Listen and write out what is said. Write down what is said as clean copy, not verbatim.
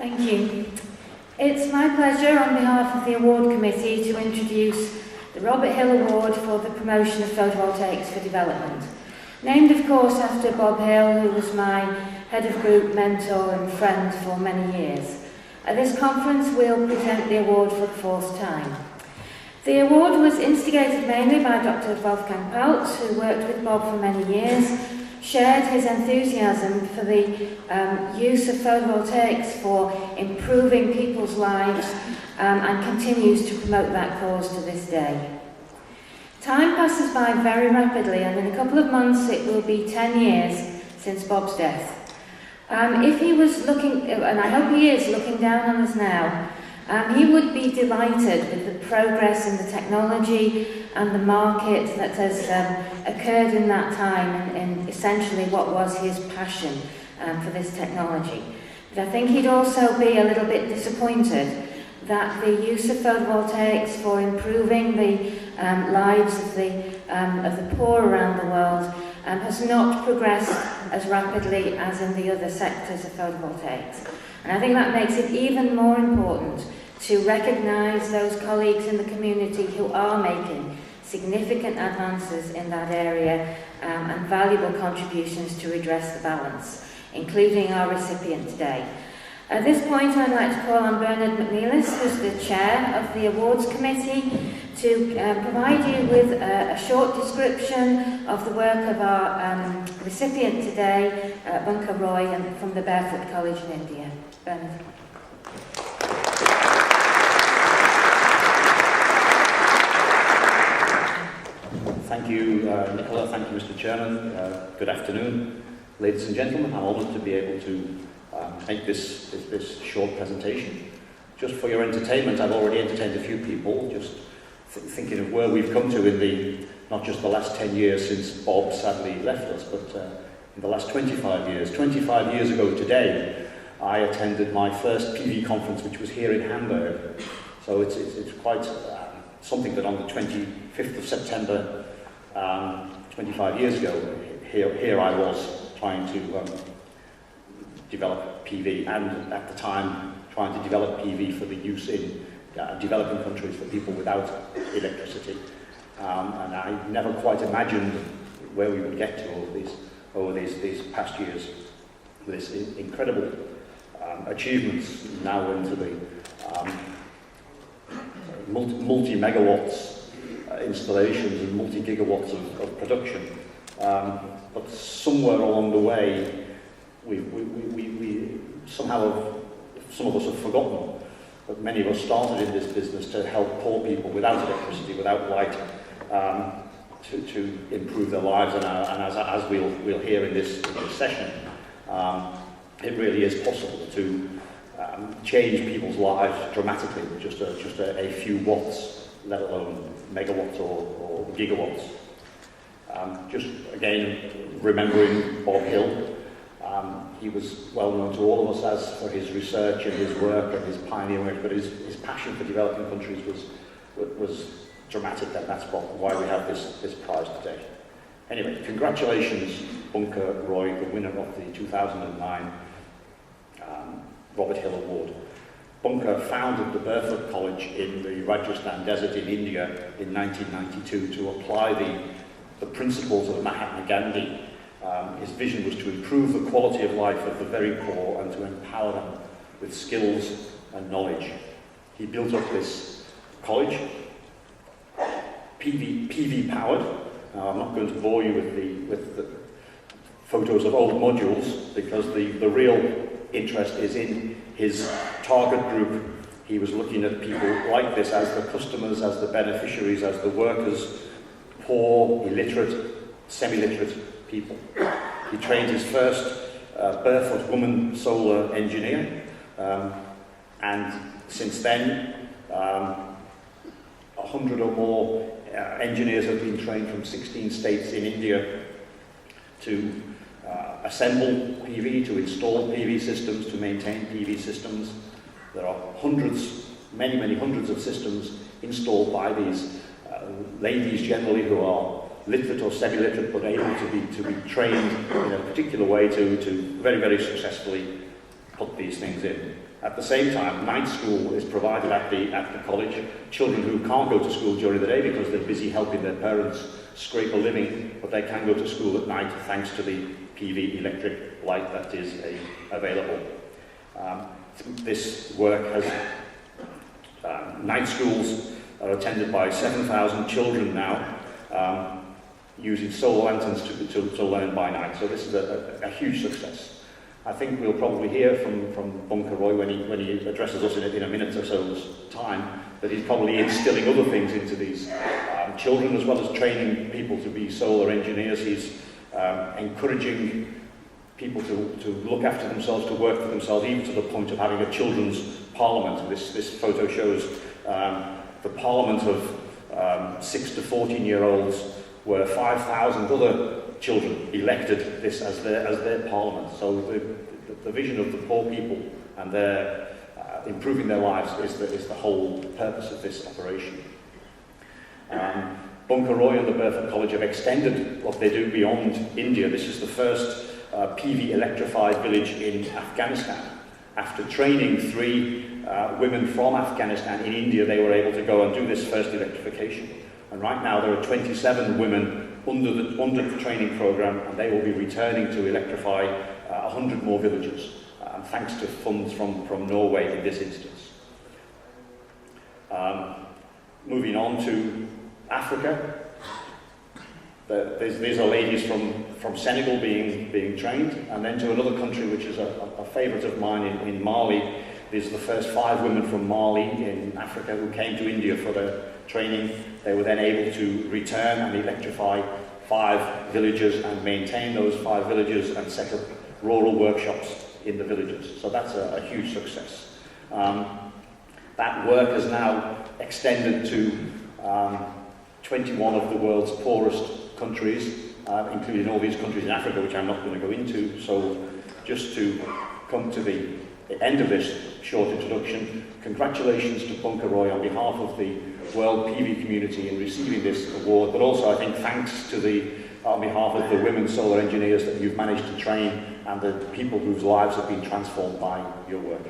Thank you. It's my pleasure on behalf of the Award Committee to introduce the Robert Hill Award for the promotion of photovoltaics for development. Named of course after Bob Hill, who was my head of group, mentor and friend for many years. At this conference we'll present the award for the fourth time. The award was instigated mainly by Dr. Wolfgang Paltz, who worked with Bob for many years, shared his enthusiasm for the use of photovoltaics for improving people's lives and continues to promote that cause to this day. Time passes by very rapidly, and in a couple of months it will be 10 years since Bob's death. If he was looking, and I hope he is looking down on us now, he would be delighted with the progress in the technology and the market that has occurred in that time and essentially what was his passion for this technology. But I think he'd also be a little bit disappointed that the use of photovoltaics for improving the lives of the poor around the world has not progressed as rapidly as in the other sectors of photovoltaics. And I think that makes it even more important to recognise those colleagues in the community who are making significant advances in that area and valuable contributions to redress the balance, including our recipient today. At this point, I'd like to call on Bernard McNelis, who's the chair of the Awards Committee, to provide you with a short description of the work of our recipient today, Bunker Roy, from the Barefoot College in India. Bernard. Thank you, Nicola. Thank you, Mr. Chairman. Good afternoon, ladies and gentlemen. I'm honoured to be able to make this short presentation. Just for your entertainment, I've already entertained a few people, just thinking of where we've come to in not just the last 10 years since Bob sadly left us, but in the last 25 years. 25 years ago today, I attended my first PV conference, which was here in Hamburg. So it's quite something that on the 25th of September, 25 years ago, here I was trying to develop PV, and at the time trying to develop PV for the use in developing countries for people without electricity. And I never quite imagined where we would get to over these past years with this incredible achievements now into the multi-megawatts installations and multi-gigawatts of production. But somewhere along the way, we somehow, some of us have forgotten, but many of us started in this business to help poor people without electricity, without light, to improve their lives. And as we'll hear in this session, it really is possible to change people's lives dramatically with just a few watts, let alone megawatts or gigawatts. Just again, remembering Bob Hill, he was well known to all of us as for his research and his work and his pioneering work, but his passion for developing countries was dramatic, and that's why we have this prize today. Anyway, congratulations, Bunker Roy, the winner of the 2009 Robert Hill Award. Bunker founded the Barefoot College in the Rajasthan desert in India in 1992 to apply the principles of Mahatma Gandhi. His vision was to improve the quality of life of the very poor and to empower them with skills and knowledge. He built up this college, PV powered. Now, I'm not going to bore you with the photos of old modules, because the real interest is in his target group. He was looking at people like this as the customers, as the beneficiaries, as the workers, poor, illiterate, semi-literate people. He trained his first barefoot woman solar engineer, and since then 100 or more engineers have been trained from 16 states in India to assemble PV, to install PV systems, to maintain PV systems. There are many hundreds of systems installed by these ladies generally who are literate or semi-literate, but able to be trained in a particular way to very, very successfully put these things in. At the same time, night school is provided at the college. Children who can't go to school during the day because they're busy helping their parents scrape a living, but they can go to school at night thanks to the PV electric light that is available. This work has night schools are attended by 7,000 children now, using solar lanterns to learn by night. So this is a huge success. I think we'll probably hear from Bunker Roy when he addresses us in a minute or so's time, that he's probably instilling other things into these children, as well as training people to be solar engineers. He's encouraging people to look after themselves, to work for themselves, even to the point of having a children's parliament. This photo shows the parliament of 6 to 14-year-olds, where 5,000 other children elected this as their parliament. So the vision of the poor people and their improving their lives is the whole purpose of this operation. Bunker Roy and the Burford College have extended what they do beyond India. This is the first PV electrified village in Afghanistan. After training 3 women from Afghanistan in India, they were able to go and do this first electrification. And right now there are 27 women under the training program, and they will be returning to electrify 100 more villages, thanks to funds from Norway in this instance. Moving on to Africa, these are ladies from Senegal being trained, and then to another country which is a favourite of mine in Mali. These are the first 5 women from Mali in Africa who came to India for their training. They were then able to return and electrify 5 villages and maintain those 5 villages and set up rural workshops in the villages. So that's a huge success. That work has now extended to 21 of the world's poorest countries, including all these countries in Africa, which I'm not going to go into. So just to come to the end of this short introduction, congratulations to Bunker Roy on behalf of the World PV community in receiving this award, but also I think thanks to on behalf of the women solar engineers that you've managed to train and the people whose lives have been transformed by your work.